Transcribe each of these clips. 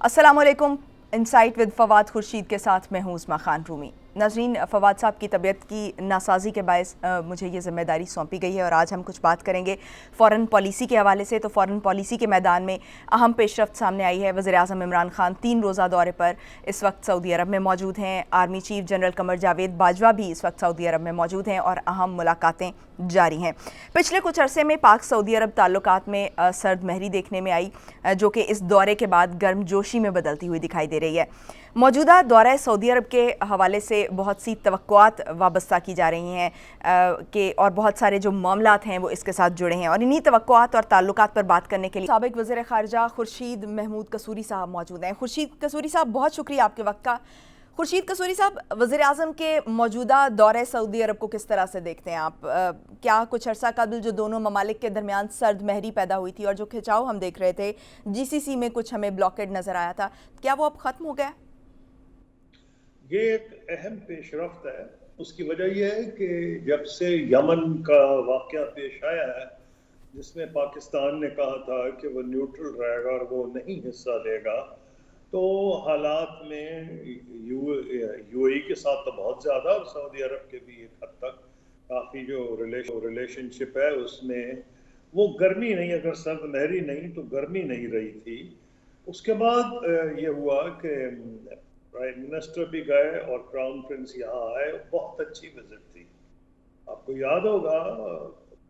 अस्सलामुअलैकुम। Insight with Fawad Khurshid के साथ मैं हूँ उस्मा खान रूमी। नाज़रीन, फवाद साहब की तबीयत की नासाजी के बायस मुझे ये ज़िम्मेदारी सौंपी गई है और आज हम कुछ बात करेंगे फ़ॉरेन पॉलिसी के हवाले से। तो फ़ॉरेन पॉलिसी के मैदान में अहम पेशरफ्त सामने आई है। वज़ीर-ए-आज़म इमरान खान 3 रोज़ा दौरे पर इस वक्त सऊदी अरब में मौजूद हैं। Army chief general Qamar Javed Bajwa भी इस वक्त सऊदी अरब में मौजूद हैं और अहम मुलाकातें जारी हैं। पिछले कुछ अरसे में पाक सऊदी अरब ताल्लुकात में सर्द महरी देखने में आई, जो कि इस दौरे के बाद गर्मजोशी में बदलती हुई दिखाई दे रही है। मौजूदा दौरा सऊदी अरब के हवाले से बहुत सी तवक्कुआत वाबस्ता की जा रही हैं कि और बहुत सारे जो मामलात हैं वो इसके साथ जुड़े हैं, और इन्हीं तवक्कुआत और ताल्लुकात पर बात करने के लिए साबिक वज़ीर ख़ारिजा खुर्शीद महमूद कसूरी साहब मौजूद हैं। खुर्शीद कसूरी साहब, बहुत शुक्रिया आपके वक्त का। खुर्शीद कसूरी साहब, वज़ीर आज़म के मौजूदा दौरे सऊदी अरब को किस तरह से देखते हैं आप? क्या कुछ अर्सा कबल जो दोनों ममालिक के दरमियान सर्द महरी पैदा हुई थी और जो खिंचाव हम देख रहे थे, GCC में कुछ हमें ब्लॉकेड नज़र आया था, क्या वो अब ख़त्म हो गया? ये एक अहम पेशरफ्त है। उसकी वजह यह है कि जब से यमन का वाक़या पेश आया है, जिसमें पाकिस्तान ने कहा था कि वो न्यूट्रल रहेगा और वो नहीं हिस्सा लेगा, तो हालात में यूएई के साथ तो बहुत ज़्यादा और सऊदी अरब के भी एक हद तक काफ़ी जो रिलेशनशिप है उसमें वो गर्मी नहीं, अगर सर्द महरी नहीं तो गर्मी नहीं रही थी। उसके बाद ये हुआ कि प्राइम मिनिस्टर भी गए और क्राउन प्रिंस यहाँ आए। बहुत अच्छी विजिट थी। आपको याद होगा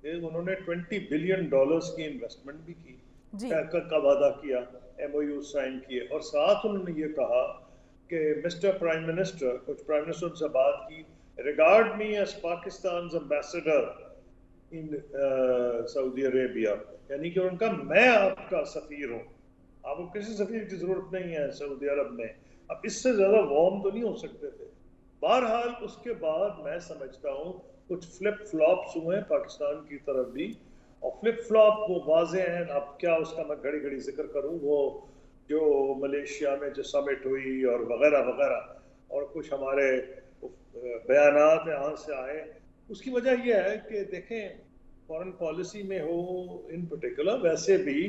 कि उन्होंने $20 बिलियन की इन्वेस्टमेंट भी की, का वादा किया, MOU साइन किए, और साथ उन्होंने ये कहा कि मिस्टर प्राइम मिनिस्टर, कुछ प्राइम मिनिस्टर से बात की, regard me as Pakistan ambassador in Saudi Arabia, यानी कि उनका मैं आपका सफीर हूँ, आपको किसी सफीर की जरूरत नहीं है सऊदी अरब में। अब इससे ज्यादा वार्म तो नहीं हो सकते थे। बहरहाल उसके बाद मैं समझता हूँ कुछ फ्लिप फ्लॉप्स हुए पाकिस्तान की तरफ भी, और फ्लिप फ्लॉप वो वाजे हैं। अब क्या उसका मैं घड़ी घड़ी जिक्र करूँ, वो जो मलेशिया में जो समिट हुई और वगैरह वगैरह, और कुछ हमारे बयानात यहाँ से आए, उसकी वजह यह है कि देखें, फॉरेन पॉलिसी में हो इन पर्टिकुलर, वैसे भी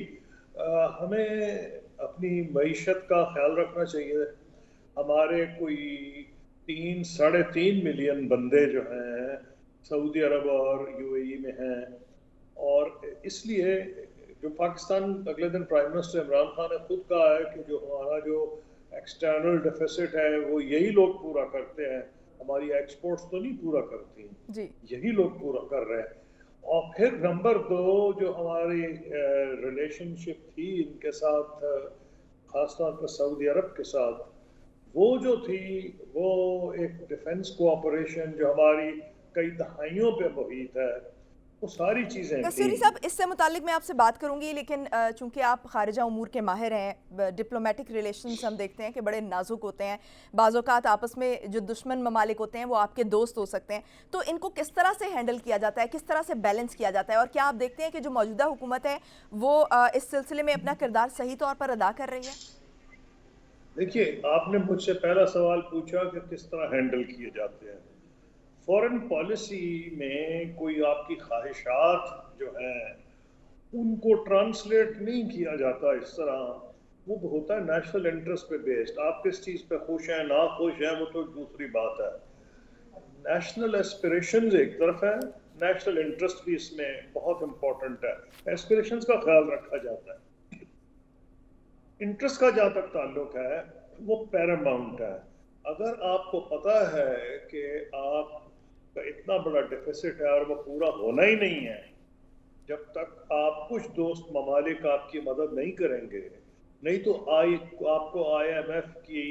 हमें अपनी मईशत का ख्याल रखना चाहिए। हमारे कोई 3-3.5 मिलियन बंदे जो हैं सऊदी अरब और यूएई में हैं, और इसलिए जो पाकिस्तान, अगले दिन प्राइम मिनिस्टर इमरान खान ने खुद कहा है कि जो हमारा जो एक्सटर्नल डेफिसिट है वो यही लोग पूरा करते हैं, हमारी एक्सपोर्ट्स तो नहीं पूरा करती जी, यही लोग पूरा कर रहे हैं। और फिर नंबर 2, जो हमारी रिलेशनशिप थी इनके साथ, खासतौर पर सऊदी अरब के साथ, वो जो थी वो एक डिफेंस कोऑपरेशन जो हमारी कई दहाइयों पे मुहित है, वो सारी चीज़ें कसूरी साहब, इससे मुतालिक मैं आपसे बात करूंगी, लेकिन चूंकि आप खारिजा उमूर के माहिर हैं, डिप्लोमेटिक रिलेशंस हम देखते हैं कि बड़े नाजुक होते हैं। बाज़ औक़ात आपस में जो दुश्मन ममालिक होते हैं वो आपके दोस्त हो सकते हैं, तो इनको किस तरह से हैंडल किया जाता है, किस तरह से बैलेंस किया जाता है, और क्या आप देखते हैं कि जो मौजूदा हुकूमत है वो इस सिलसिले में अपना किरदार सही तौर पर अदा कर रही है? देखिए, आपने मुझसे पहला सवाल पूछा कि किस तरह हैंडल किए जाते हैं। फॉरेन पॉलिसी में कोई आपकी ख्वाहिशात जो हैं उनको ट्रांसलेट नहीं किया जाता इस तरह। वो होता है नेशनल इंटरेस्ट पे बेस्ड। आप किस चीज़ पे खुश हैं, ना खुश हैं, वो तो दूसरी बात है। नेशनल एस्पिरेशंस एक तरफ है, नेशनल इंटरेस्ट भी इसमें बहुत इंपॉर्टेंट है। एस्पिरेशंस का ख्याल रखा जाता है। इंटरेस्ट का जहाँ तक ताल्लुक है वो पैरामाउंट है। अगर आपको पता है कि आपका इतना बड़ा डेफिसिट है और वो पूरा होना ही नहीं है, जब तक आप कुछ दोस्त ममालिक आपकी मदद नहीं करेंगे, नहीं तो आपको IMF की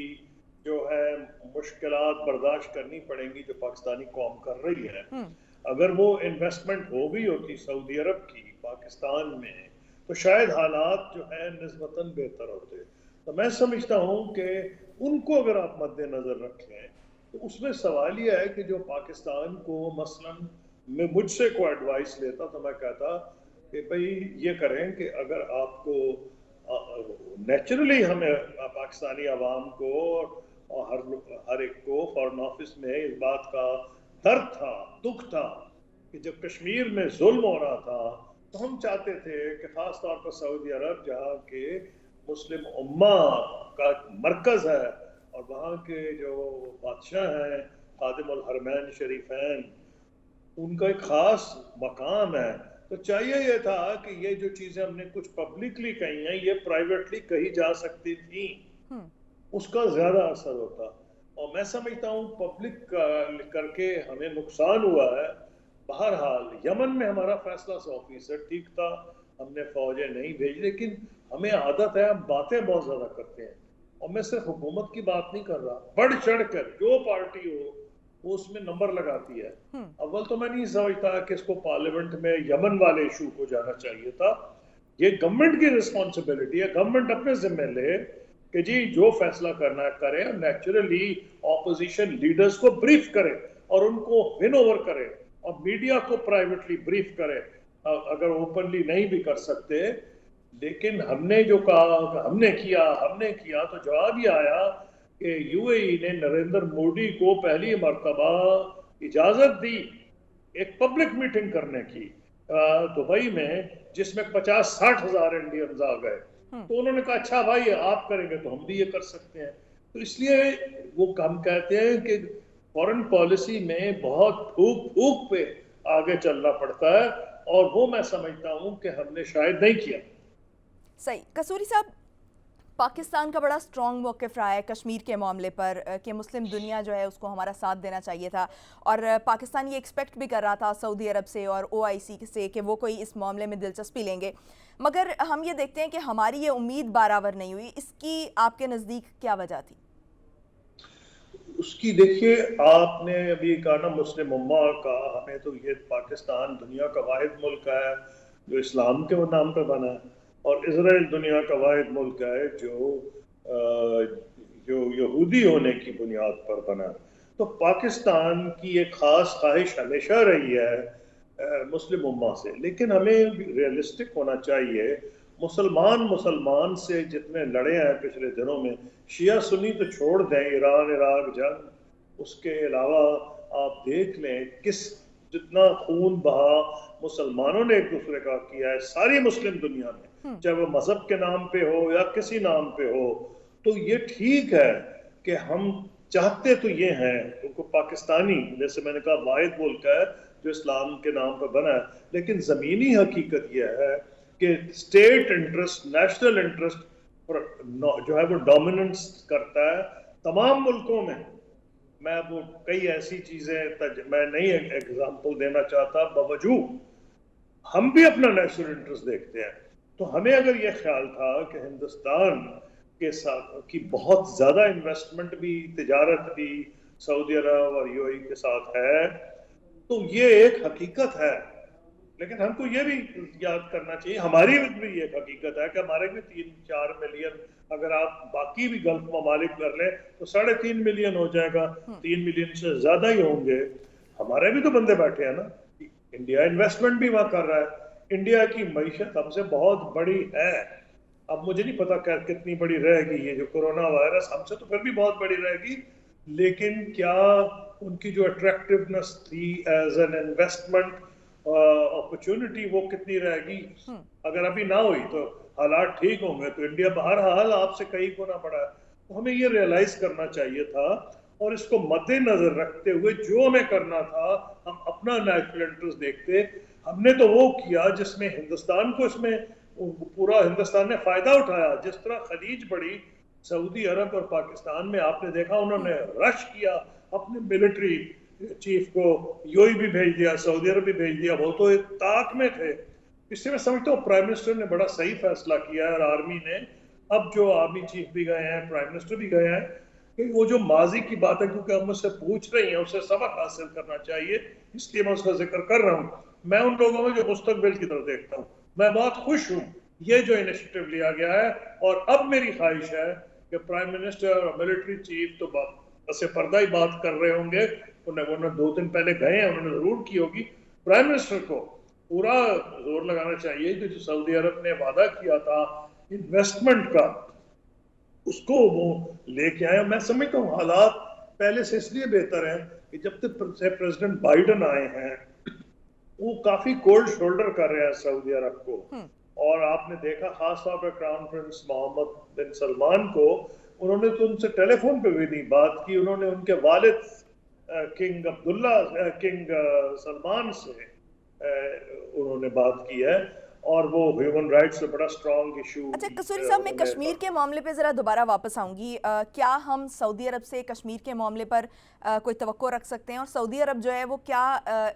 जो है मुश्किलात बर्दाश्त करनी पड़ेंगी जो पाकिस्तानी कौम कर रही है। अगर वो इन्वेस्टमेंट हो गई होती सऊदी अरब की पाकिस्तान में, तो शायद हालात जो है निस्बतन बेहतर होते। तो मैं समझता हूँ कि उनको अगर आप मद्देनजर रखें, तो उसमें सवाल यह है कि जो पाकिस्तान को मसलन मैं मुझसे को एडवाइस लेता तो मैं कहता कि भाई ये करें कि अगर आपको नेचुरली हमें पाकिस्तानी आवाम को और हर एक को फॉरेन ऑफिस में इस बात का दर्द था, दुख था कि जब कश्मीर में जुल्म हो रहा था तो हम चाहते थे कि खास तौर पर सऊदी अरब जहाँ के मुस्लिम उम्मा का मरकज है और वहाँ के जो बादशाह हैं खादिमुल हरमैन शरीफैन, उनका एक खास मकाम है। तो चाहिए ये था कि ये जो चीजें हमने कुछ पब्लिकली कही हैं ये प्राइवेटली कही जा सकती थी, उसका ज्यादा असर होता। और मैं समझता हूँ पब्लिक करके हमें नुकसान हुआ है। बहरहाल यमन में हमारा फैसला 100% ठीक था, हमने फौजें नहीं भेजी, लेकिन हमें आदत है हम बातें बहुत ज्यादा करते हैं। और मैं सिर्फ हुकूमत की बात नहीं कर रहा, बढ़ चढ़ कर जो पार्टी हो वो उसमें नंबर लगाती है। अव्वल तो मैं नहीं समझता कि इसको पार्लियामेंट में यमन वाले इशू को जाना चाहिए था। ये गवर्नमेंट की रिस्पॉन्सिबिलिटी है, गवर्नमेंट अपने जिम्मे ले कि जी जो फैसला करना है करें, नेचुरली ऑपोजिशन लीडर्स को ब्रीफ करें और उनको विन ओवर करें और मीडिया को प्राइवेटली ब्रीफ करें, अगर ओपनली नहीं भी कर सकते। लेकिन हमने जो कहा हमने किया तो जवाब ही आया कि यूएई ने नरेंद्र मोदी को पहली मर्तबा इजाजत दी एक पब्लिक मीटिंग करने की दुबई में, जिसमें 50-60 हजार इंडियंस आ गए। तो उन्होंने कहा अच्छा भाई आप करेंगे तो हम भी ये कर सकते हैं। तो इसलिए वो हम कहते हैं कि फॉरेन पॉलिसी में बहुत फूक फूक पे आगे चलना पड़ता है, और वो मैं समझता हूं कि हमने शायद नहीं किया। सही। कसूरी साहब, पाकिस्तान का बड़ा स्ट्रॉन्ग मौक़िफ़ रहा है कश्मीर के मामले पर कि मुस्लिम दुनिया जो है उसको हमारा साथ देना चाहिए था, और पाकिस्तान ये एक्सपेक्ट भी कर रहा था सऊदी अरब से और ओआईसी से कि वो कोई इस मामले में दिलचस्पी लेंगे। मगर हम ये देखते हैं कि हमारी ये उम्मीद बराबर नहीं हुई। इसकी आपके नज़दीक क्या वजह थी? उसकी देखिए, आपने अभी कहा ना मुस्लिम उम्मा का, हमें तो ये पाकिस्तान दुनिया का वाहिद मुल्क है जो इस्लाम के नाम पर बना है, और इसराइल दुनिया का वाहिद मुल्क है जो यहूदी होने की बुनियाद पर बना है। तो पाकिस्तान की एक खास ख्वाहिश हमेशा रही है मुस्लिम उम्मा से, लेकिन हमें रियलिस्टिक होना चाहिए। मुसलमान से जितने लड़े हैं पिछले दिनों में, शिया सुन्नी तो छोड़ दें, ईरान इराक जंग, उसके अलावा आप देख लें किस जितना खून बहा मुसलमानों ने एक दूसरे का किया है सारी मुस्लिम दुनिया में, चाहे वो मजहब के नाम पे हो या किसी नाम पे हो। तो ये ठीक है कि हम चाहते तो ये हैं उनको पाकिस्तानी, जैसे मैंने कहा वाहिद मुल्क है जो इस्लाम के नाम पर बना है, लेकिन जमीनी हकीकत यह है कि स्टेट इंटरेस्ट, नेशनल इंटरेस्ट जो है वो डोमिनेंस करता है तमाम मुल्कों में। मैं वो कई ऐसी चीजें मैं नहीं एग्जांपल देना चाहता, बावजूद हम भी अपना नेशनल इंटरेस्ट देखते हैं। तो हमें अगर ये ख्याल था कि हिंदुस्तान के साथ की बहुत ज्यादा इन्वेस्टमेंट भी, तिजारत भी सऊदी अरब और यूएई के साथ है, तो ये एक हकीकत है। लेकिन हमको ये भी याद करना चाहिए, हमारी भी ये हकीकत है कि हमारे भी 3-4 मिलियन, अगर आप बाकी भी गल्फ ममालिक कर लें तो 3.5 मिलियन हो जाएगा, 3 मिलियन से ज्यादा ही होंगे। हमारे भी तो बंदे बैठे हैं ना, इंडिया इन्वेस्टमेंट भी वहां कर रहा है। इंडिया की मईशत हमसे बहुत बड़ी है। अब मुझे नहीं पता कितनी बड़ी रहेगी ये जो कोरोना वायरस, हमसे तो फिर भी बहुत बड़ी रहेगी, लेकिन क्या उनकी जो अट्रैक्टिवनेस थी एज एन इन्वेस्टमेंट अपॉर्चुनिटी वो कितनी रहेगी? अगर अभी ना हुई तो हालात ठीक होंगे तो इंडिया बहरहाल आपसे कई गुना बड़ा है। तो हमें ये रियलाइज करना चाहिए था, और इसको मद्देनजर रखते हुए जो हमें करना था, हम अपना नेशनल इंटरेस्ट देखते। हमने तो वो किया जिसमें हिंदुस्तान को, इसमें पूरा हिंदुस्तान ने फायदा उठाया। जिस तरह खलीज बढ़ी, सऊदी अरब और पाकिस्तान में आपने देखा उन्होंने रश किया, अपने मिलिट्री चीफ को यूएई भी भेज दिया, सऊदी अरब भी भेज दिया, वो तो एक ताक में थे। इससे मैं समझता हूँ प्राइम मिनिस्टर ने बड़ा सही फैसला किया है, और आर्मी ने, अब जो आर्मी चीफ भी गए हैं, प्राइम मिनिस्टर भी गए हैं, कि वो जो माजी की बात है, क्योंकि हम मुझसे पूछ रही हैं, उसे सबक हासिल करना चाहिए, इसलिए मैं उसका जिक्र कर रहा हूँ। मैं उन लोगों में जो मुस्तकबिल की तरफ देखता हूँ, मैं बहुत खुश हूँ ये जो इनिशिएटिव लिया गया है। और अब मेरी ख्वाहिश है कि प्राइम मिनिस्टर और मिलिट्री चीफ तो बस पर्दा ही बात कर रहे होंगे, उन्होंने 2 दिन पहले गए हैं, उन्होंने जरूर की होगी। प्राइम मिनिस्टर को पूरा जोर लगाना चाहिए कि जो सऊदी अरब ने वादा किया था इन्वेस्टमेंट का, उसको वो लेके आए। मैं समझता हूँ हालात पहले से इसलिए बेहतर है कि जब तक प्रेसिडेंट बाइडन आए हैं वो काफी कोल्ड शोल्डर कर रहे हैं सऊदी अरब को। और आपने देखा खास तौर पर क्राउन प्रिंस मोहम्मद बिन सलमान को, उन्होंने तो उनसे टेलीफोन पे भी नहीं बात की, उन्होंने उनके वालिद किंग अब्दुल्ला किंग सलमान से उन्होंने बात की है। और वो ह्यूमन राइट्स से बड़ा स्ट्रॉन्ग इशू अच्छा कसूरी साहब, मैं कश्मीर के मामले पे ज़रा दोबारा वापस आऊंगी। क्या हम सऊदी अरब से कश्मीर के मामले पर कोई तवक्को रख सकते हैं, और सऊदी अरब जो है वो क्या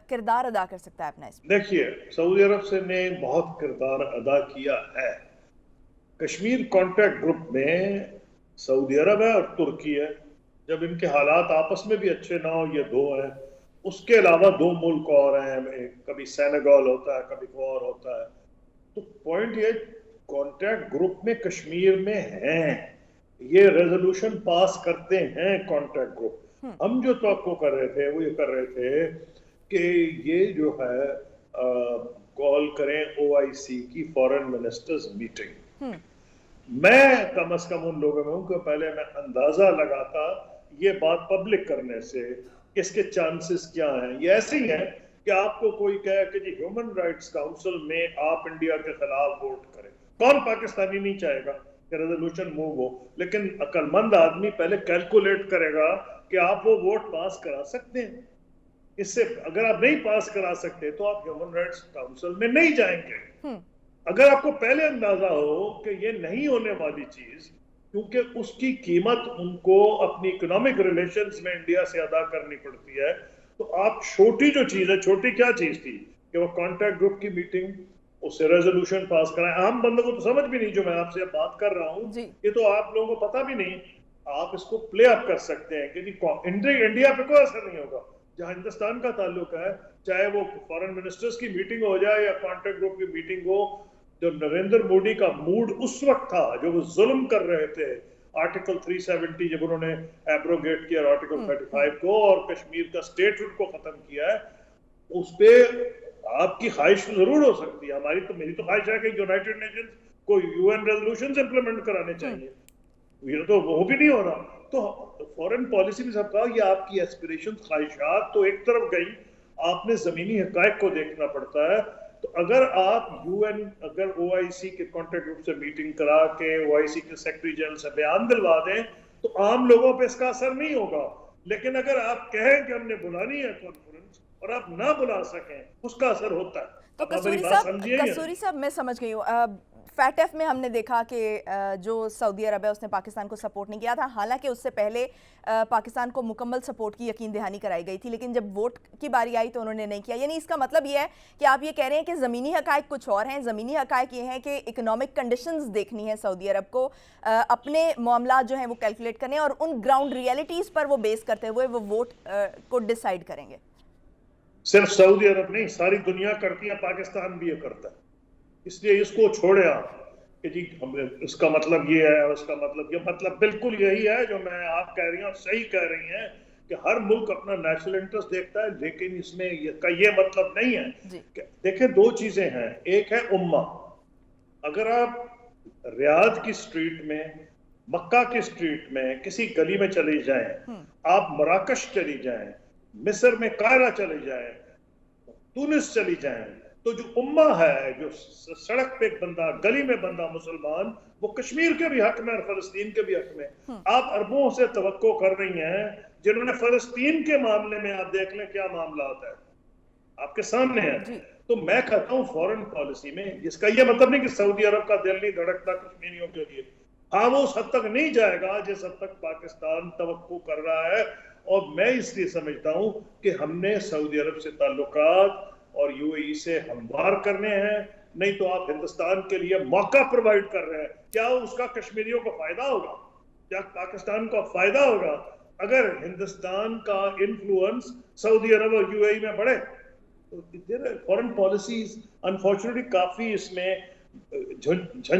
किरदार अदा कर सकता है अपना इसमें? देखिए, सऊदी अरब से ने बहुत किरदार अदा किया है। कश्मीर कॉन्टैक्ट ग्रुप में सऊदी अरब है और तुर्की है। जब इनके हालात आपस में भी अच्छे ना हो, ये दो हैं। उसके अलावा दो मुल्क और हैं, कभी सेनेगल होता है, कभी और होता है। तो पॉइंट ये, कॉन्टैक्ट ग्रुप में कश्मीर में हैं, ये रेजोल्यूशन पास करते हैं कॉन्टैक्ट ग्रुप। हम जो तवक्को कर रहे थे वो ये कर रहे थे कि ये जो है कॉल करें ओआईसी की फॉरेन मिनिस्टर्स मीटिंग। मैं कम से कम उन लोगों में हूं कि पहले मैं अंदाजा लगाता ये बात पब्लिक करने से इसके चांसेस क्या हैं। ये ऐसे ही है कि आपको कोई कहे कि जी ह्यूमन राइट्स काउंसिल में आप इंडिया के खिलाफ वोट करें। कौन पाकिस्तानी नहीं चाहेगा कि रेजोल्यूशन मूव हो, लेकिन अक्लमंद आदमी पहले कैलकुलेट करेगा कि आप वो वोट पास करा सकते हैं। इससे अगर आप नहीं पास करा सकते तो आप ह्यूमन राइट्स काउंसिल में नहीं जाएंगे। अगर आपको पहले अंदाजा हो कि ये नहीं होने वाली चीज, क्योंकि उसकी कीमत उनको अपनी इकोनॉमिक रिलेशंस में इंडिया से अदा करनी पड़ती है, तो आप छोटी जो चीज है, छोटी क्या चीज थी कि वो कॉन्टैक्ट ग्रुप की मीटिंग, उससे रेजोल्यूशन पास कराएं। आम बंदों को तो समझ भी नहीं, जो मैं आपसे बात कर रहा हूँ ये तो आप लोगों को पता भी नहीं। आप इसको प्ले अप कर सकते हैं कि इंडिया पे कोई असर नहीं होगा। जहां हिंदुस्तान का ताल्लुक है, चाहे वो फॉरेन मिनिस्टर्स की मीटिंग हो जाए या कॉन्टैक्ट ग्रुप की मीटिंग हो, जो नरेंद्र मोदी का मूड उस वक्त था, जो वो जुल्म कर रहे थे आर्टिकल 370 जब उन्होंने एब्रोगेट किया आर्टिकल 35 को और कश्मीर का स्टेटहुड को खत्म किया है, उस पे आपकी ख्वाहिश जरूर हो सकती है। मेरी तो ख्वाहिश है कि यूनाइटेड नेशंस को यूएन रेजोल्यूशन इंप्लीमेंट कराने चाहिए। ये तो वो भी नहीं हो रहा। तो फॉरेन पॉलिसी में सब कहा, ये आपकी एस्पिरेशन ख्वाहिशात तो एक तरफ गई, आपने जमीनी हकायक को देखना पड़ता है। तो अगर आप अगर ओआईसी के कॉन्टैक्ट ग्रुप से मीटिंग करा के ओआईसी के सेक्रेटरी जनरल से बयान दिलवा दें तो आम लोगों पे इसका असर नहीं होगा। लेकिन अगर आप कहें कि हमने बुलानी है कॉन्फ्रेंस और आप ना बुला सकें, उसका असर होता है। तो कसूरी साहब मैं समझ गई हूँ। फैटफ में हमने देखा कि जो सऊदी अरब है उसने पाकिस्तान को सपोर्ट नहीं किया था, हालांकि उससे पहले पाकिस्तान को मुकम्मल सपोर्ट की यकीन दहानी कराई गई थी, लेकिन जब वोट की बारी आई तो उन्होंने नहीं किया। यानी इसका मतलब ये है कि आप ये कह रहे हैं कि ज़मीनी हकायक कुछ और हैं। ज़मीनी हकायक ये हैं कि इकोनॉमिक कंडीशंस देखनी है सऊदी अरब को, अपने मामला जो हैं वो कैलकुलेट करने और उन ग्राउंड रियलिटीज़ पर वो बेस करते हुए वो वोट को डिसाइड करेंगे। सिर्फ सऊदी अरब नहीं, सारी दुनिया करती है, पाकिस्तान भी ये करता है। इसलिए इसको छोड़े आप कि जी इसका मतलब ये है, उसका मतलब ये, मतलब बिल्कुल यही है जो मैं आप कह रही हैं और सही कह रही हैं कि हर मुल्क अपना नेशनल इंटरेस्ट देखता है, लेकिन इसमें ये मतलब नहीं है। देखें, दो चीजें हैं। एक है उम्मा। अगर आप रियाद की स्ट्रीट में, मक्का की स्ट्रीट में, किसी गली में चले जाएं, आप मराकश चली जाएं, मिस्र में कायरा चले जाएं, तुनिस चली जाएं, तो जो उम्मा है, जो सड़क पे बंदा, गली में बंदा मुसलमान, वो कश्मीर के भी हक में और फलस्तीन के भी हक में। आप अरबों से तवक्को कर रही हैं जिन्होंने फलस्तीन के मामले में, आप देख लें क्या मामला आता है, आपके सामने है। तो मैं कहता हूं फॉरेन पॉलिसी में, जिसका ये मतलब नहीं कि सऊदी अरब का दिल नहीं धड़कता कश्मीरियों के लिए। हाँ, वो उस हद तक नहीं जाएगा जिस हद तक पाकिस्तान तवक्को कर रहा है। और मैं इसलिए समझता हूं कि हमने सऊदी अरब से ताल्लुकात और यूएई से हमवार करने हैं, नहीं तो आप हिंदुस्तान के लिए मौका प्रोवाइड कर रहे हैं। क्या उसका कश्मीरियों को फायदा होगा? क्या पाकिस्तान को फायदा होगा अगर हिंदुस्तान का इन्फ्लुएंस सऊदी अरब और यूएई में बढ़े? तो फॉरेन पॉलिसीज अनफॉर्चुनेटली काफी इसमें झंझटें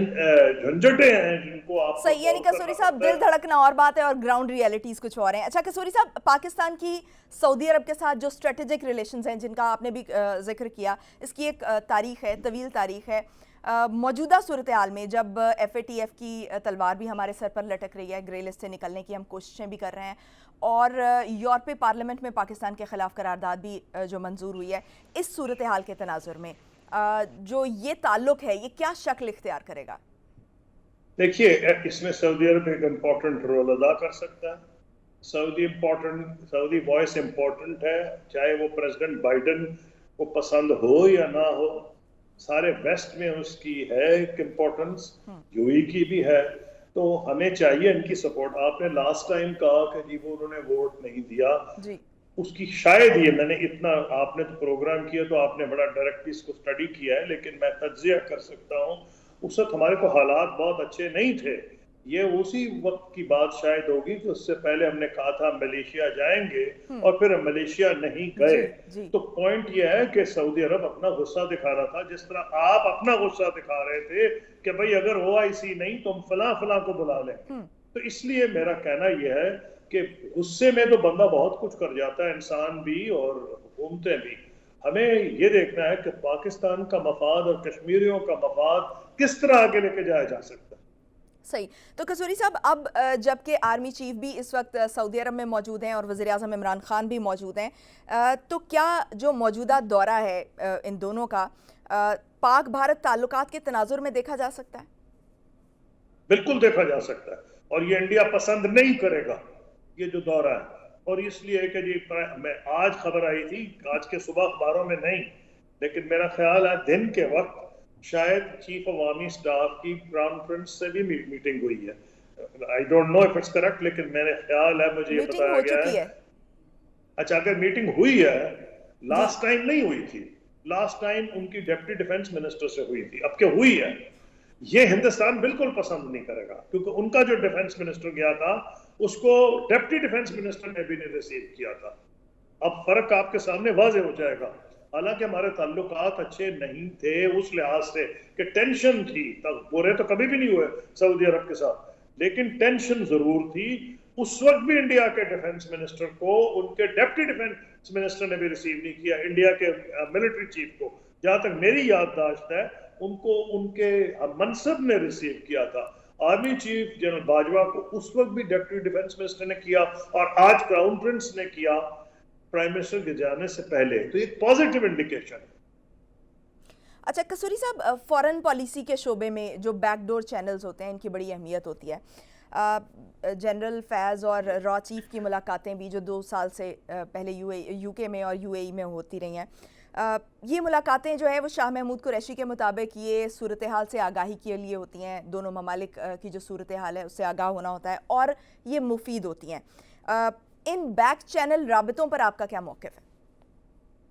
हैं जिनको आप सही है। नहीं कसूरी साहब, दिल धड़कना और बात है और ग्राउंड रियलिटीज कुछ और हैं। अच्छा कसूरी साहब, पाकिस्तान की सऊदी अरब के साथ जो स्ट्रेटेजिक रिलेशंस हैं जिनका आपने भी जिक्र किया, इसकी एक तारीख है, तवील तारीख है। मौजूदा सूरत हाल में जब FATF की तलवार भी हमारे सर पर लटक रही है, ग्रे लिस्ट से निकलने की हम कोशिशें भी कर रहे हैं, और यूरोपीय पार्लियामेंट में पाकिस्तान के खिलाफ करारदाद भी जो मंजूर हुई है, इस सूरत हाल के तनाजुर में जो ये ताल्लुक है ये क्या शक्ल इख्तियार करेगा? देखिए, इसमें सऊदी अरब एक इम्पोर्टेंट रोल अदा कर सकता है। सऊदी वॉइस इम्पोर्टेंट है, चाहे वो प्रेसिडेंट बाइडन को पसंद हो या ना हो। सारे वेस्ट में उसकी है एक इम्पोर्टेंस, यूएई की भी है। तो हमें चाहिए इनकी सपोर्ट। आपने लास्ट टाइम कहा कि जी वो उन्होंने वोट नहीं दिया जी। उसकी शायद ये मैंने इतना, आपने तो प्रोग्राम किया तो आपने बड़ा डायरेक्टली इसको स्टडी किया है, लेकिन मैं तज्जिया कर सकता हूँ उस वक्त हमारे को हालात बहुत अच्छे नहीं थे। ये उसी वक्त की बात शायद होगी कि उससे पहले हमने कहा था मलेशिया जाएंगे और फिर हम मलेशिया नहीं गए। जी। तो पॉइंट ये है कि सऊदी अरब अपना गुस्सा दिखा रहा था, जिस तरह आप अपना गुस्सा दिखा रहे थे कि भाई अगर OIC नहीं तो हम फला फला को बुला लें। तो इसलिए मेरा कहना यह है कि गुस्से में तो बंदा बहुत कुछ कर जाता है, इंसान भी और हुकूमतें भी। हमें ये देखना है कि पाकिस्तान का मफाद और कश्मीरियों का मफाद किस तरह आगे लेके जाया जा सकता है। सही। तो कसूरी साहब, अब जबकि आर्मी चीफ भी इस वक्त सऊदी अरब में मौजूद हैं और वज़ीर आज़म इमरान खान भी मौजूद हैं, तो क्या जो मौजूदा दौरा है इन दोनों का पाक भारत ताल्लुकात के तनाजुर में देखा जा सकता है? बिल्कुल देखा जा सकता है, और ये इंडिया पसंद नहीं करेगा ये जो दौरा है। और इसलिए कि जी मैं आज खबर आई थी, आज के सुबह अखबारों में नहीं, लेकिन मेरा ख्याल है दिन के वक्त शायद चीफ ऑफ आर्मी स्टाफ की क्राउन प्रिंस से भी मीटिंग हुई है। I don't know if it's correct, लेकिन मेरे ख्याल है, मुझे ये बताया गया है। अच्छा, अगर मीटिंग हुई है, लास्ट टाइम नहीं हुई थी, लास्ट टाइम उनकी डिप्टी डिफेंस मिनिस्टर से हुई थी, अब क्या हुई है। ये हिंदुस्तान बिल्कुल पसंद नहीं करेगा, क्योंकि उनका जो डिफेंस मिनिस्टर गया था उसको डिप्टी डिफेंस मिनिस्टर ने भी नहीं रिसीव किया था। अब फर्क आपके सामने वाज़ेह हो जाएगा। हालांकि हमारे ताल्लुकात अच्छे नहीं थे उस लिहाज से कि टेंशन थी, तब बुरे तो कभी भी नहीं हुए सऊदी अरब के साथ, लेकिन टेंशन जरूर थी। उस वक्त भी इंडिया के डिफेंस मिनिस्टर को उनके डिप्टी डिफेंस मिनिस्टर ने भी रिसीव नहीं किया, इंडिया के मिलिट्री चीफ को, जहां तक मेरी याददाश्त है उनको उनके मनसब ने रिसीव किया था। आर्मी चीफ जनरल बाजवा को उस वक्त भी डिप्टी डिफेंस मिनिस्टर ने किया, और आज क्राउन प्रिंस ने किया प्राइम मिनिस्टर के जाने से पहले। तो एक पॉजिटिव इंडिकेशन है। अच्छा कसूरी साहब, फॉरेन पॉलिसी के शोबे में जो बैकडोर चैनल्स होते हैं इनकी बड़ी अहमियत होती है। जनरल फैज़ और रॉ चीफ की मुलाकातें भी जो 2 साल से पहले UK में और UAE में होती रही हैं, ये मुलाकातें जो है वो शाह महमूद कुरैशी के मुताबिक ये सूरत हाल से आगाही के लिए होती हैं, दोनों ममालिक की जो सूरत हाल है उससे आगाह होना होता है, और ये मुफीद होती हैं। इन बैक चैनल राबितों पर आपका क्या मौक़िफ़ है?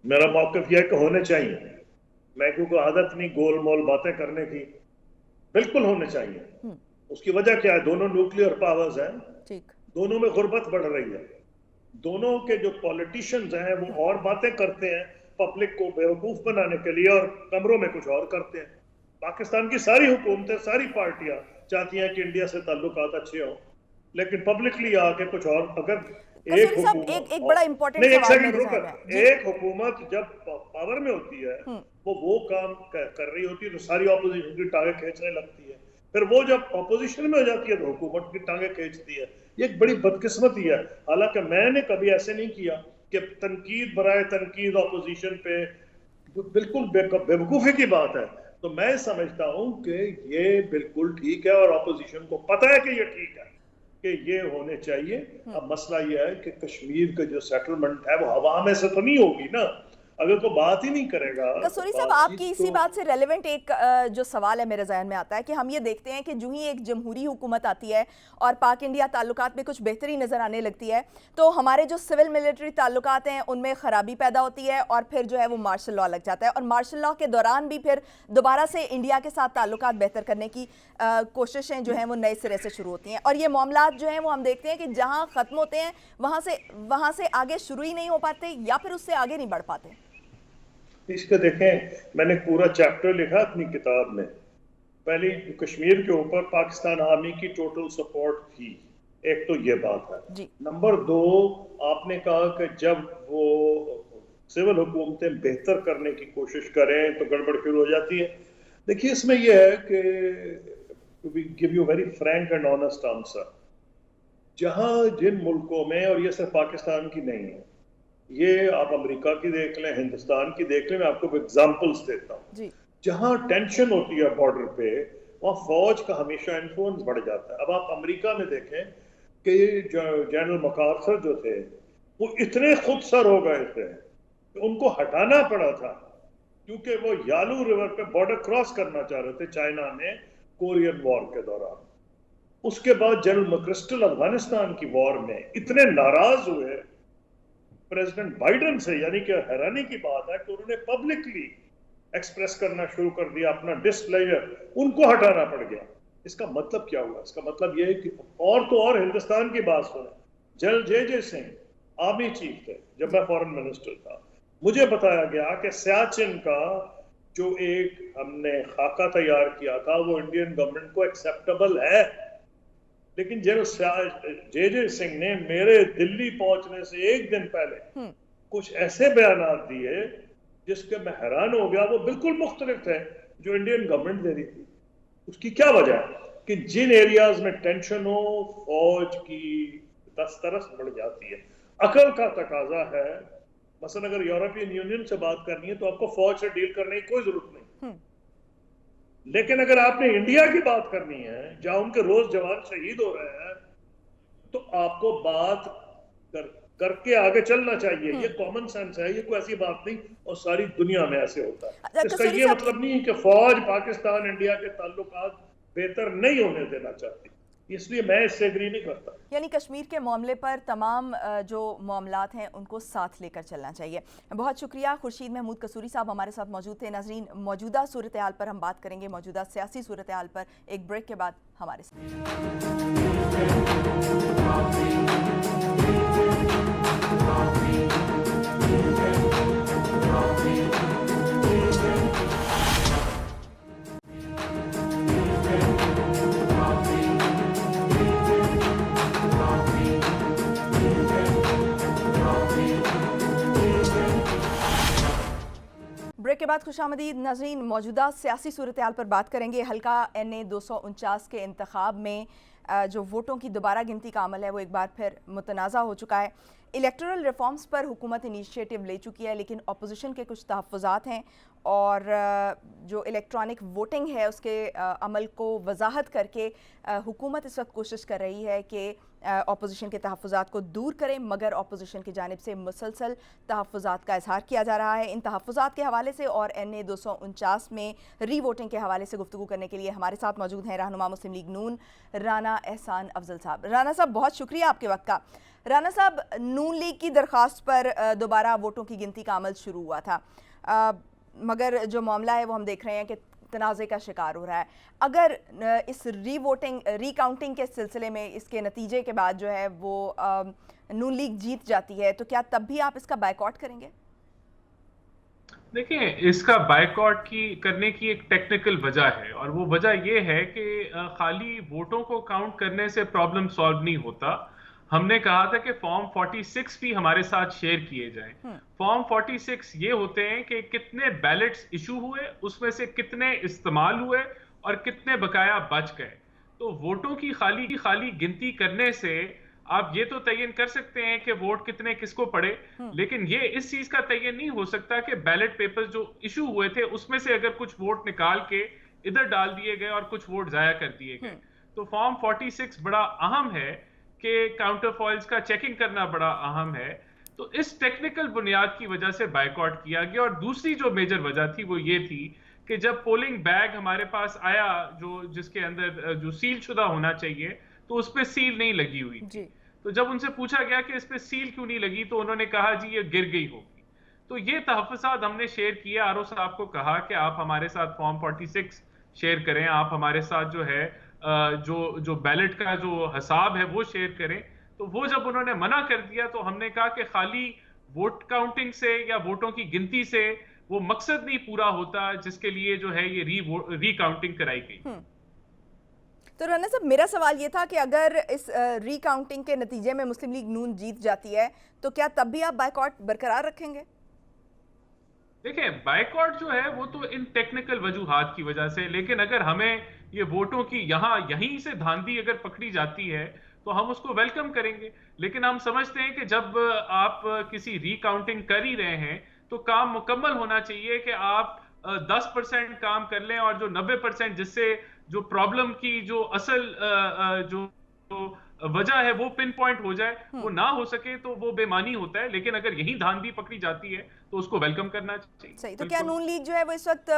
मेरा मौक़िफ़ यह है कि होने चाहिए। मैं क्योंकि आदत नहीं गोल मोल बातें करने की, बिल्कुल होने चाहिए। उसकी वजह क्या है, दोनों न्यूक्लियर पावर्स हैं, ठीक, दोनों में गुर्बत बढ़ रही है। दोनों के जो पॉलिटिशियंस हैं वो और बातें करते हैं पब्लिक को बेवकूफ बनाने के लिए, और कमरों में कुछ और करते हैं। पाकिस्तान की सारी हुकूमतें, सारी पार्टियां चाहती हैं कि इंडिया से ताल्लुकात अच्छे हों, लेकिन पब्लिकली आके कुछ और। अगर एक बड़ा इंपॉर्टेंट सवाल मेरे ज़हन में, एक हुकूमत जब पावर में होती है वो काम कर रही होती है तो सारी ऑपोजिशन की टांगें खींचने लगती है, फिर वो जब ऑपोजिशन में हो जाती है तो हुकूमत की टांगें खींचती है। ये एक बड़ी बदकिस्मती है। हालांकि मैंने कभी ऐसे नहीं किया कि तनकीद बराए तनकीद ऑपोजिशन पे, बिल्कुल बेवकूफ़ी की बात है। तो मैं समझता हूं कि ये बिल्कुल ठीक है, और ऑपोजिशन को पता है कि ये ठीक है, कि ये होने चाहिए। अब मसला ये है कि कश्मीर का जो सेटलमेंट है वो हवा में से तो नहीं होगी ना, अगर कोई बात ही नहीं करेगा। कसूरी साहब, आपकी इसी बात से रेलेवेंट एक जो सवाल है मेरे जहन में आता है कि हम ये देखते हैं कि जो ही एक जमहूरी हुकूमत आती है और पाक इंडिया ताल्लुकात में कुछ बेहतरी नज़र आने लगती है, तो हमारे जो सिविल मिलिट्री ताल्लुकात हैं उनमें ख़राबी पैदा होती है, और फिर जो है वो मार्शल लॉ लग जाता है, और मार्शल लॉ के दौरान भी फिर दोबारा से इंडिया के साथ ताल्लुकात बेहतर करने की कोशिशें जो हैं वो नए सिरे से शुरू होती हैं, और ये मामला जो हैं वो हम देखते हैं कि जहाँ ख़त्म होते हैं वहाँ से आगे शुरू ही नहीं हो पाते, या फिर उससे आगे नहीं बढ़ पाते। इसको देखें, मैंने पूरा चैप्टर लिखा अपनी किताब में। पहले कश्मीर के ऊपर पाकिस्तान आर्मी की टोटल सपोर्ट थी, एक तो ये बात है। नंबर 2, आपने कहा कि जब वो सिविल हुकूमतें बेहतर करने की कोशिश करें तो गड़बड़ शुरू हो जाती है। देखिए, इसमें यह है कि we give you very frank and honest answer. जहां जिन मुल्कों में, और ये सिर्फ पाकिस्तान की नहीं है, ये आप अमेरिका की देख लें, हिंदुस्तान की देख लें, मैं आपको एग्जांपल्स देता हूँ। जी। जहां टेंशन होती है बॉर्डर पे, वहां फौज का हमेशा इन्फ्लुएंस बढ़ जाता है। अब आप अमेरिका में देखें कि जनरल मकार्थर जो थे, वो इतने खुदसर हो गए थे कि उनको हटाना पड़ा था, क्योंकि वो यालू रिवर पे बॉर्डर क्रॉस करना चाह रहे थे चाइना में कोरियन वॉर के दौरान। उसके बाद जनरल मैक्रिस्टल अफगानिस्तान की वॉर में इतने नाराज हुए प्रेसिडेंट बाइडेन से, यानी कि हैरानी की बात है कि उन्होंने पब्लिकली एक्सप्रेस करना शुरू कर दिया अपना डिस्प्लेजर, उनको हटाना पड़ गया। इसका मतलब क्या हुआ? इसका मतलब यह है कि और तो और हिंदुस्तान की बात सुने, जनरल जे सिंह आर्मी चीफ थे जब मैं फॉरेन मिनिस्टर था। मुझे बताया गया कि सियाचिन का जो एक हमने खाका तैयार किया था वो इंडियन गवर्नमेंट को एक्सेप्टेबल है, लेकिन जनरल जे सिंह ने मेरे दिल्ली पहुंचने से एक दिन पहले कुछ ऐसे बयान दिए जिसके मैं हैरान हो गया। वो बिल्कुल मुख्तलिफ थे जो इंडियन गवर्नमेंट दे रही थी। उसकी क्या वजह है? कि जिन एरियाज में टेंशन हो, फौज की दस्तरस बढ़ जाती है। अकल का तकाजा है। मसलन अगर यूरोपियन यूनियन से बात करनी है तो आपको फौज से डील करने की कोई जरूरत नहीं, लेकिन अगर आपने इंडिया की बात करनी है जहां उनके रोज जवान शहीद हो रहे हैं, तो आपको बात करके आगे चलना चाहिए। ये कॉमन सेंस है, ये कोई ऐसी बात नहीं, और सारी दुनिया में ऐसे होता है। इसका ये मतलब नहीं है कि फौज पाकिस्तान इंडिया के ताल्लुकात बेहतर नहीं होने देना चाहती, इसलिए मैं इससे एग्री नहीं करता। यानी कश्मीर के मामले पर तमाम जो मामलात हैं उनको साथ लेकर चलना चाहिए। बहुत शुक्रिया। खुर्शीद महमूद कसूरी साहब हमारे साथ मौजूद थे। नाज़रीन, मौजूदा सूरत हाल पर हम बात करेंगे, मौजूदा सियासी सूरत हाल पर एक ब्रेक के बाद हमारे साथ। ब्रेक के बाद खुशामदीद। नाज़रीन, मौजूदा सियासी सूरत हाल पर बात करेंगे। हल्का NA 249 के इंतखाब में जो वोटों की दोबारा गिनती का अमल है वो एक बार फिर मुतनाज़ा हो चुका है। इलेक्टोरल रिफॉर्म्स पर हुकूमत इनिशिएटिव ले चुकी है, लेकिन अपोजिशन के कुछ तहफ़्फ़ुज़ात हैं और जो इलेक्ट्रॉनिक वोटिंग है उसके अमल को वजाहत करके हुकूमत इस वक्त कोशिश कर रही है कि अपोजिशन के तहफ़्फ़ुज़ात को दूर करें, मगर अपोजिशन की जानिब से मुसलसल तहफ़्फ़ुज़ात का इजहार किया जा रहा है। इन तहफ़्फ़ुज़ात के हवाले से और NA 249 में री वोटिंग के हवाले से गुफ्तगू करने के लिए हमारे साथ मौजूद हैं रहनुमा मुस्लिम लीग नून राना एहसान अफजल साहब। राना साहब, बहुत शुक्रिया आपके वक्त का। राना साहब, नून लीग की दरख्वास्त पर दोबारा वोटों की गिनती का अमल शुरू हुआ था, मगर जो मामला है वो हम देख रहे हैं कि तनाज़े का शिकार हो रहा है। अगर इस रीकाउंटिंग के सिलसिले में इसके नतीजे के बाद जो है वो नून लीग जीत जाती है, तो क्या तब भी आप इसका बायकॉट करेंगे? देखिए, इसका बायकॉट करने की एक टेक्निकल वजह है, और वो वजह ये है कि खाली वोटों को काउंट करने से प्रॉब्लम सॉल्व नहीं होता। हमने कहा था कि फॉर्म 46 भी हमारे साथ शेयर किए जाएं। फॉर्म 46 ये होते हैं कि कितने बैलेट्स इशू हुए, उसमें से कितने इस्तेमाल हुए और कितने बकाया बच गए। तो वोटों की खाली गिनती करने से आप ये तो तयन कर सकते हैं कि वोट कितने किसको पड़े, लेकिन ये इस चीज का तयन नहीं हो सकता कि बैलेट पेपर्स जो इशू हुए थे उसमें से अगर कुछ वोट निकाल के इधर डाल दिए गए और कुछ वोट जाया कर दिए गए। तो फॉर्म 46 बड़ा अहम है कि काउंटर फॉइल्स का चेकिंग करना बड़ा अहम है। तो इस टेक्निकल बुनियाद की वजह से बायकॉट किया गया। और दूसरी जो मेजर वजह थी वो ये थी कि जब पोलिंग बैग हमारे पास आया, जिसके अंदर जो सील शुदा होना चाहिए, तो उस पर सील नहीं लगी हुई थी। तो जब उनसे पूछा गया कि इस पे सील क्यों नहीं लगी, तो उन्होंने कहा जी ये गिर गई होगी। तो ये तहफ़्फ़ुज़ात हमने शेयर किया। आरओ साहब को कहा कि आप हमारे साथ फॉर्म 46 शेयर करें, आप हमारे साथ जो है जो बैलेट का जो हिसाब है वो शेयर करें। तो वो जब उन्होंने मना कर दिया तो हमने कहा कि खाली वोट काउंटिंग से या वोटों की गिनती से वो मकसद नहीं पूरा होता जिसके लिए जो है ये रीकाउंटिंग कराई गई। तो राना साहब, मेरा सवाल ये था कि अगर इस रीकाउंटिंग के नतीजे में मुस्लिम लीग नून जीत जाती है तो क्या तब भी आप बायकॉट बरकरार रखेंगे? देखिए, बायकॉट जो है वो तो इन टेक्निकल वजूहात की वजह से, लेकिन अगर हमें ये वोटों की यहीं से धांधली अगर पकड़ी जाती है तो हम उसको वेलकम करेंगे। लेकिन हम समझते हैं कि जब आप किसी रिकाउंटिंग कर ही रहे हैं तो काम मुकम्मल होना चाहिए कि आप 10% काम कर लें, और जो 90% जिससे जो प्रॉब्लम की जो असल जो वजह है वो पिन पॉइंट हो जाए, वो ना हो सके तो वो बेमानी होता है। लेकिन अगर यही धांधली पकड़ी जाती है तो उसको वेलकम करना चाहिए। सही। तो क्या बिल्कुल। नून लीग जो है वो इस वक्त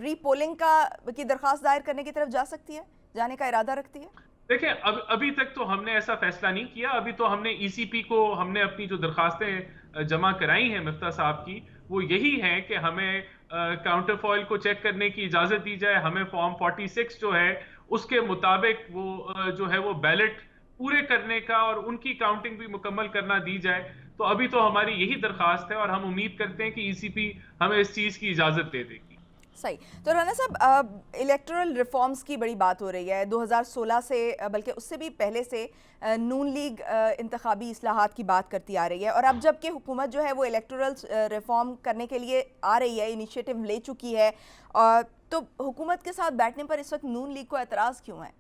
रीपोलिंग की दरख्वास्त दायर करने की तरफ जा सकती है, जाने का इरादा रखती है? देखिए, अभी तक तो हमने ऐसा फैसला नहीं किया। अभी तो हमने ईसीपी को हमने अपनी जो दरखास्तें जमा कराई हैं मिफ्ता साहब की, वो यही है कि हमें काउंटर फॉइल को चेक करने की इजाजत दी जाए, हमें फॉर्म 46 जो है उसके मुताबिक वो जो है वो बैलेट पूरे करने का और उनकी काउंटिंग भी मुकम्मल करना दी जाए। तो अभी तो हमारी यही दरखास्त है और हम उम्मीद करते हैं कि ईसीपी हमें इस चीज की इजाजत दे देगी। सही। तो राना साहब, इलेक्टोरल रिफॉर्म्स की बड़ी बात हो रही है 2016 से, बल्कि उससे भी पहले से नून लीग इंतखाबी इस्लाहात की बात करती आ रही है, और अब जबकि हुकूमत जो है वो इलेक्टोरल रिफॉर्म करने के लिए आ रही है, इनिशिएटिव ले चुकी है, तो हुकूमत के साथ बैठने पर इस वक्त नून लीग को एतराज़ क्यों है?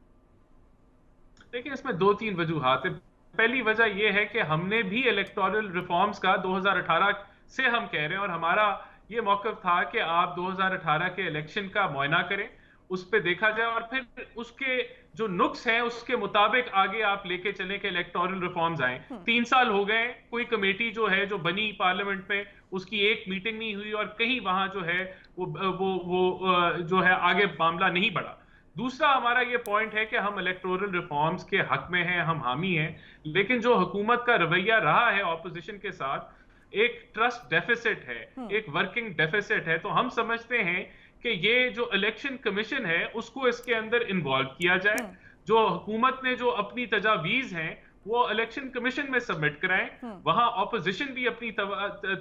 देखिए, इसमें दो तीन वजूहात है। पहली वजह यह है कि हमने भी इलेक्टोरल रिफॉर्म्स का 2018 से हम कह रहे हैं, और हमारा ये मौक़िफ़ था कि आप 2018 के इलेक्शन का मुआयना करें, उस पे देखा जाए और फिर उसके जो नुक्स हैं उसके मुताबिक आगे आप लेके चलें कि इलेक्टोरल रिफॉर्म्स आए। 3 साल हो गए, कोई कमेटी जो है जो बनी पार्लियामेंट में, उसकी एक मीटिंग नहीं हुई और कहीं वहां जो है जो है आगे मामला नहीं बढ़ा। दूसरा हमारा ये पॉइंट है कि हम इलेक्टोरल रिफॉर्म्स के हक में हैं, हम हामी हैं, लेकिन जो हुकूमत का रवैया रहा है ऑपोजिशन के साथ, एक ट्रस्ट डेफिसिट है, एक वर्किंग डेफिसिट है। तो हम समझते हैं कि ये जो इलेक्शन कमीशन है उसको इसके अंदर इन्वॉल्व किया जाए। जो हुकूमत ने जो अपनी तजावीज हैं वो इलेक्शन कमीशन में सबमिट कराएं, वहां ऑपोजिशन भी अपनी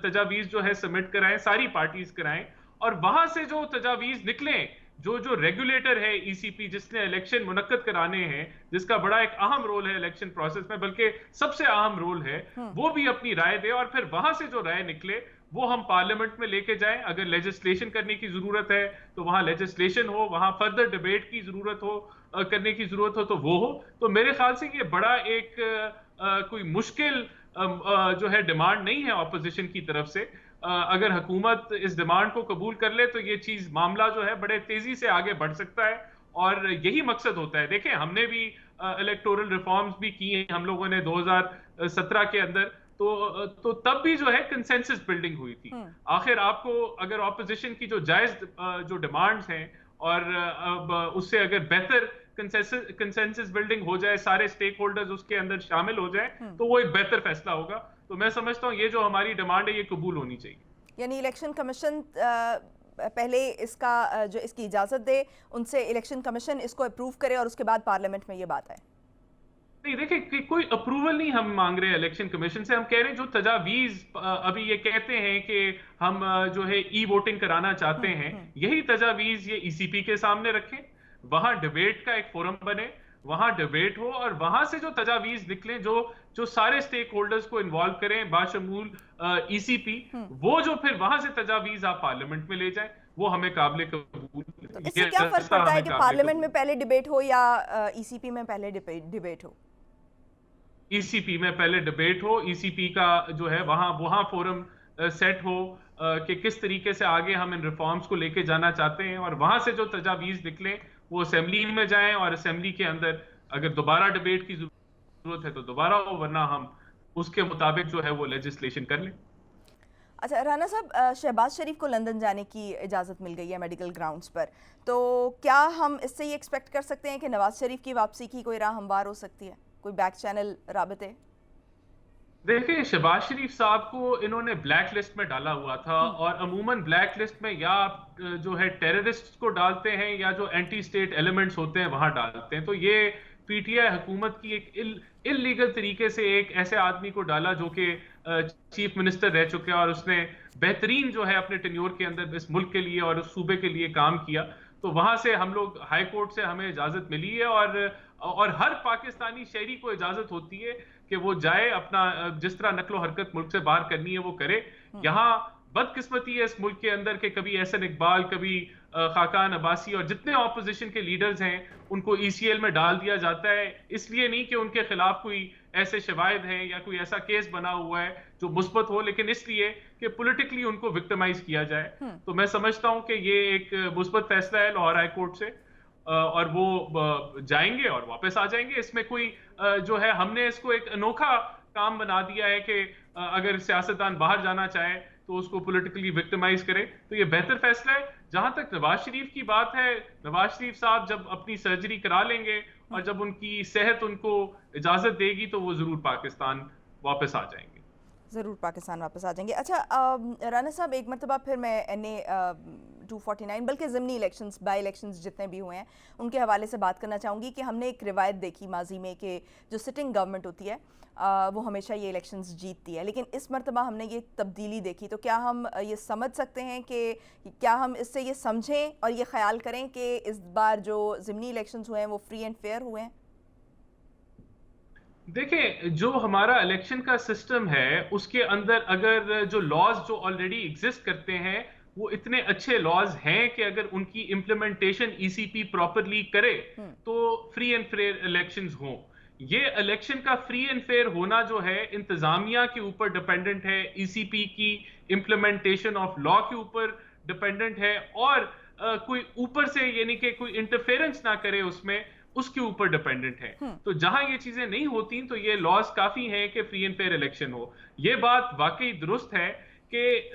तजावीज जो है सबमिट कराएं, सारी पार्टीज कराएं, और वहां से जो तजावीज निकले, जो जो रेगुलेटर है ईसीपी जिसने इलेक्शन मुनक्कद कराने हैं, जिसका बड़ा एक अहम रोल है इलेक्शन प्रोसेस में, बल्कि सबसे अहम रोल है, वो भी अपनी राय दे, और फिर वहां से जो राय निकले वो हम पार्लियामेंट में लेके जाएं। अगर लेजिस्लेशन करने की जरूरत है तो वहां लेजिस्लेशन हो, वहां फर्दर डिबेट की जरूरत हो, करने की जरूरत हो तो वो हो। तो मेरे ख्याल से ये बड़ा एक कोई मुश्किल जो है डिमांड नहीं है ऑपोजिशन की तरफ से। अगर हुकूमत इस डिमांड को कबूल कर ले तो ये चीज मामला जो है बड़े तेजी से आगे बढ़ सकता है, और यही मकसद होता है। देखें, हमने भी इलेक्टोरल रिफॉर्म्स भी किए हैं हम लोगों ने 2017 के अंदर, तो तब भी जो है कंसेंसस बिल्डिंग हुई थी। आखिर आपको अगर ऑपोजिशन की जो जायज जो डिमांड्स हैं और अब उससे अगर बेहतर कंसेंसस बिल्डिंग हो जाए, सारे स्टेक होल्डर्स उसके अंदर शामिल हो जाए, तो वो एक बेहतर फैसला होगा। तो मैं समझता हूँ ये जो हमारी डिमांड है ये कबूल होनी चाहिए। यानी इलेक्शन कमीशन पहले इसका जो इसकी इजाज़त दे, उनसे इलेक्शन कमीशन इसको अप्रूव करे और उसके बाद पार्लियामेंट में ये बात आए। नहीं, देखिए, कोई अप्रूवल नहीं हम मांग रहे हैं इलेक्शन कमीशन से। हम कह रहे हैं जो तजावीज अभी ये कहते हैं कि हम जो है ई वोटिंग कराना चाहते हैं, यही तजावीज ये ईसीपी के सामने रखें, वहां डिबेट का एक फोरम बने, वहां डिबेट हो, और वहां से जो तजावीज निकले जो जो सारे स्टेक होल्डर्स को इन्वॉल्व करें बाशमूल ईसीपी, वो जो फिर वहां से तजावीज आप पार्लियामेंट में ले जाएं, वो हमें काबिल कबूल। तो इससे क्या फर्क पड़ता है कि पार्लियामेंट में पहले डिबेट हो या ईसीपी में पहले डिबेट हो? ईसीपी में पहले डिबेट हो, ईसीपी का जो है वहां फोरम सेट हो कि किस तरीके से आगे हम इन रिफॉर्म्स को लेके जाना चाहते हैं, और वहां से जो तजावीज निकले वो असेंबली में जाएं, और असेंबली के अंदर अगर दोबारा डिबेट की जरूरत है तो दोबारा हो, वरना हम उसके मुताबिक जो है वो लेजिस्लेशन कर लें। अच्छा राना साहब, शहबाज शरीफ को लंदन जाने की इजाज़त मिल गई है मेडिकल ग्राउंड्स पर, तो क्या हम इससे ये एक्सपेक्ट कर सकते हैं कि नवाज शरीफ की वापसी की कोई राह हमवार हो सकती है, कोई बैक चैनल राबते? देखिए, शहबाज शरीफ साहब को इन्होंने ब्लैक लिस्ट में डाला हुआ था, और अमूमन ब्लैक लिस्ट में या आप जो है टेररिस्ट को डालते हैं या जो एंटी स्टेट एलिमेंट्स होते हैं वहां डालते हैं। तो ये पीटीआई हुकूमत की एक इलीगल तरीके से एक ऐसे आदमी को डाला जो कि चीफ मिनिस्टर रह चुके हैं, और उसने बेहतरीन जो है अपने टेन्योर के अंदर इस मुल्क के लिए और उस सूबे के लिए काम किया। तो वहां से हम लोग हाई कोर्ट से हमें इजाजत मिली है, और हर पाकिस्तानी शहरी को इजाजत होती है कि वो जाए, अपना जिस तरह नकलो हरकत मुल्क से बाहर करनी है वो करे। यहाँ बदकिस्मती है इस मुल्क के अंदर के कभी एहसन इकबाल, कभी खाकान अब्बासी और जितने ऑपोजिशन के लीडर्स हैं उनको ECL में डाल दिया जाता है, इसलिए नहीं कि उनके खिलाफ कोई ऐसे शवाहिद हैं या कोई ऐसा केस बना हुआ है जो मुस्बत हो, लेकिन इसलिए कि पॉलिटिकली उनको विक्टिमाइज किया जाए। तो मैं समझता हूं कि ये एक मुस्बत फैसला है लाहौर हाई कोर्ट से, और वो जाएंगे और वापस आ जाएंगे। इसमें कोई जो है, हमने इसको एक अनोखा काम बना दिया है कि अगर सियासतदान बाहर जाना चाहे तो उसको पॉलिटिकली विक्टिमाइज करे, तो ये बेहतर फैसला है। जहां तक नवाज शरीफ की बात है, नवाज शरीफ साहब जब अपनी सर्जरी करा लेंगे और जब उनकी सेहत उनको इजाजत देगी तो वो जरूर पाकिस्तान वापस आ जाएंगे। ज़रूर पाकिस्तान वापस आ जाएंगे। अच्छा राना साहब, एक मरतबा फिर मैं NA 249 बल्कि ज़िमनी इलेक्शंस, बाई इलेक्शंस जितने भी हुए हैं उनके हवाले से बात करना चाहूँगी कि हमने एक रिवायत देखी माजी में कि जो सिटिंग गवर्नमेंट होती है वो हमेशा ये इलेक्शंस जीतती है, लेकिन इस मरतबा हमने ये तब्दीली देखी। तो क्या हम ये समझ सकते हैं कि क्या हम इससे ये समझें और ये ख्याल करें कि इस बार जो ज़िमनी इलेक्शंस हुए हैं वो फ्री एंड फेयर हुए हैं? देखिए, जो हमारा इलेक्शन का सिस्टम है उसके अंदर अगर जो लॉज जो ऑलरेडी एग्जिस्ट करते हैं वो इतने अच्छे लॉज हैं कि अगर उनकी इम्प्लीमेंटेशन ECP प्रॉपरली करे तो फ्री एंड फेयर इलेक्शंस हों। ये इलेक्शन का फ्री एंड फेयर होना जो है इंतजामिया के ऊपर डिपेंडेंट है, ECP की इम्प्लीमेंटेशन ऑफ लॉ के ऊपर डिपेंडेंट है, और कोई ऊपर से यानी कि कोई इंटरफेरेंस ना करे उसमें, उसके ऊपर डिपेंडेंट है। तो जहां ये चीजें नहीं होती तो ये लॉज काफी हैं कि फ्री एंड फेयर इलेक्शन हो। ये बात वाकई दुरुस्त है कि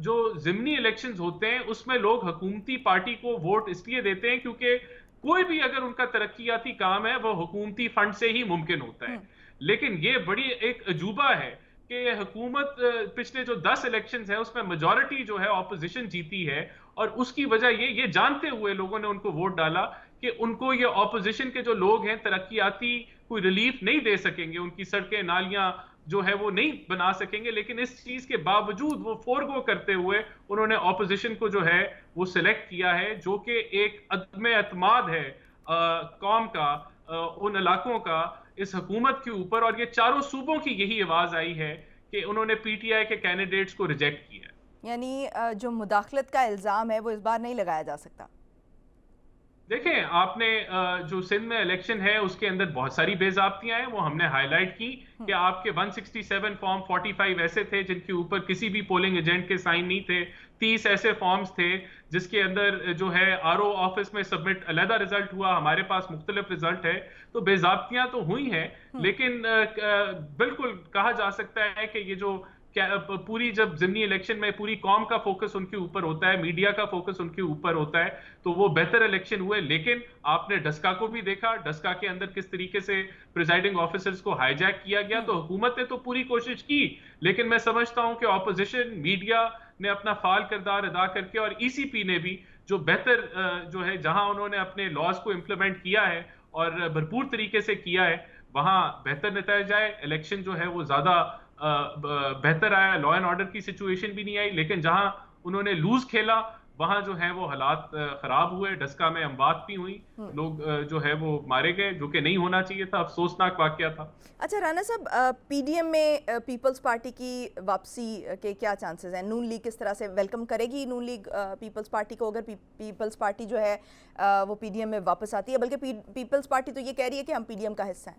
जो जिमनी इलेक्शंस होते हैं उसमें लोग हुकूमती पार्टी को वोट इसलिए देते हैं क्योंकि कोई भी अगर उनका तरक्कियाती काम है वो हुकूमती फंड से ही मुमकिन होता है। लेकिन ये बड़ी एक अजूबा है कि हुकूमत पिछले जो 10 इलेक्शंस है उसमें मेजॉरिटी जो है ऑपोजिशन जीती है, और उसकी वजह ये जानते हुए लोगों ने उनको वोट डाला कि उनको ये ऑपोजिशन के जो लोग हैं तरक्कियाती कोई रिलीफ नहीं दे सकेंगे, उनकी सड़कें नालियां जो है वो नहीं बना सकेंगे। लेकिन इस चीज के बावजूद वो फोरगो करते हुए उन्होंने ऑपोजिशन को जो है वो सिलेक्ट किया है, जो कि एक अदम एतमाद है कौम का, उन इलाकों का इस हुकूमत के ऊपर। और ये चारों सूबों की यही आवाज आई है कि उन्होंने PTI के कैंडिडेट्स को रिजेक्ट किया। यानी जो मुदाखलत का इल्ज़ाम है वो इस बार नहीं लगाया जा सकता। देखें, आपने जो सिंध में इलेक्शन है उसके अंदर बहुत सारी बेजाब्तियां हैं, वो हमने हाईलाइट की कि आपके 167 फॉर्म 45 ऐसे थे जिनके ऊपर किसी भी पोलिंग एजेंट के साइन नहीं थे। 30 ऐसे फॉर्म्स थे जिसके अंदर जो है RO ऑफिस में सबमिट अलहदा रिजल्ट हुआ, हमारे पास मुख्तलिफ रिजल्ट है। तो बेजाब्तियां तो हुई हैं, लेकिन बिल्कुल कहा जा सकता है कि ये जो पूरी जब जिमनी इलेक्शन में पूरी कौम का फोकस उनके ऊपर होता है, मीडिया का फोकस उनके ऊपर होता है, तो वो बेहतर इलेक्शन हुए। लेकिन आपने डस्का को भी देखा, डस्का के अंदर किस तरीके से प्रिजाइडिंग ऑफिसर्स को हाईजैक किया गया। तो हुकूमत ने तो पूरी कोशिश की, लेकिन मैं समझता हूं कि ऑपोजिशन, मीडिया ने अपना फाल किरदार अदा करके, और ECP ने भी जो बेहतर जो है जहां उन्होंने अपने लॉज को इंप्लीमेंट किया है और भरपूर तरीके से किया है, वहां बेहतर नतीजा आए। इलेक्शन जो है वो ज्यादा बेहतर आया, लॉ एंड ऑर्डर की सिचुएशन भी नहीं आई। लेकिन जहां उन्होंने लूज खेला वहां जो है वो हालात खराब हुए। डस्का में अमवात भी हुई, लोग जो है वो मारे गए, जो कि नहीं होना चाहिए था, अफसोसनाक वाकया था। अच्छा राना साहब, PDM में पीपल्स पार्टी की वापसी के क्या चांसेस हैं? नून लीग किस तरह से वेलकम करेगी नून लीग पीपल्स पार्टी को, अगर पीपल्स पार्टी जो है वो PDM में वापस आती है? बल्कि पीपल्स पार्टी तो ये कह रही है कि हम PDM का हिस्सा हैं।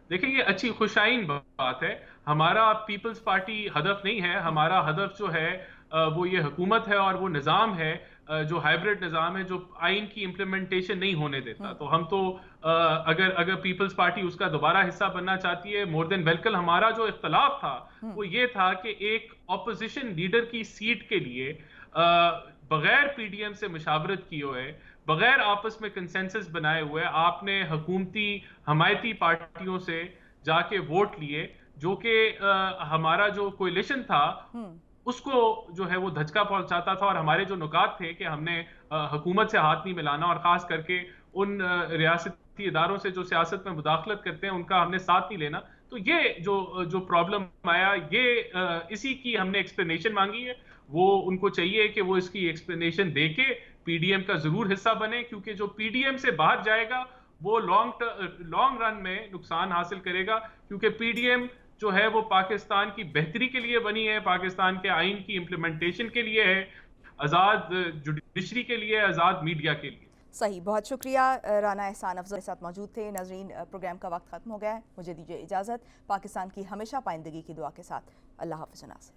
देखिए, ये अच्छी खुशाइन बात है। हमारा पीपल्स पार्टी हदफ नहीं है, हमारा हदफ जो है वो ये हुकूमत है और वो निज़ाम है जो हाइब्रिड निज़ाम है, जो आइन की इम्प्लीमेंटेशन नहीं होने देता। तो हम तो अगर पीपल्स पार्टी उसका दोबारा हिस्सा बनना चाहती है, मोर देन वेलकम। हमारा जो इख्तलाफ था वो ये था कि एक ऑपोजिशन लीडर की सीट के लिए बगैर PDM से मुशावरत किए हुए, बगैर आपस में कंसेंसस बनाए हुए आपने हुकूमती हमायती पार्टियों से जाके वोट लिए, जो कि हमारा जो कोलिशन था उसको जो है वो धचका पहुंचाता था। और हमारे जो नुकात थे कि हमने हुकूमत से हाथ नहीं मिलाना, और खास करके उन रियासती इदारों से जो सियासत में मुदाखलत करते हैं उनका हमने साथ नहीं लेना। तो ये जो प्रॉब्लम आया, ये इसी की हमने एक्सप्लेनेशन मांगी है। वो उनको चाहिए कि वो इसकी एक्सप्लेनेशन देके PDM का जरूर हिस्सा बने, क्योंकि जो PDM से बाहर जाएगा वो लॉन्ग रन में नुकसान हासिल करेगा, क्योंकि PDM जो है वो पाकिस्तान की बेहतरी के लिए बनी है, पाकिस्तान के आइन की इम्प्लीमेंटेशन के लिए है, आज़ाद जुडिशरी के लिए, आज़ाद मीडिया के लिए। सही, बहुत शुक्रिया। राना एहसान अफजल के साथ मौजूद थे। नाजरीन, प्रोग्राम का वक्त ख़त्म हो गया है, मुझे दीजिए इजाज़त। पाकिस्तान की हमेशा पाइंदगी की दुआ के साथ, अल्लाह हाफ़िज़ नासिर।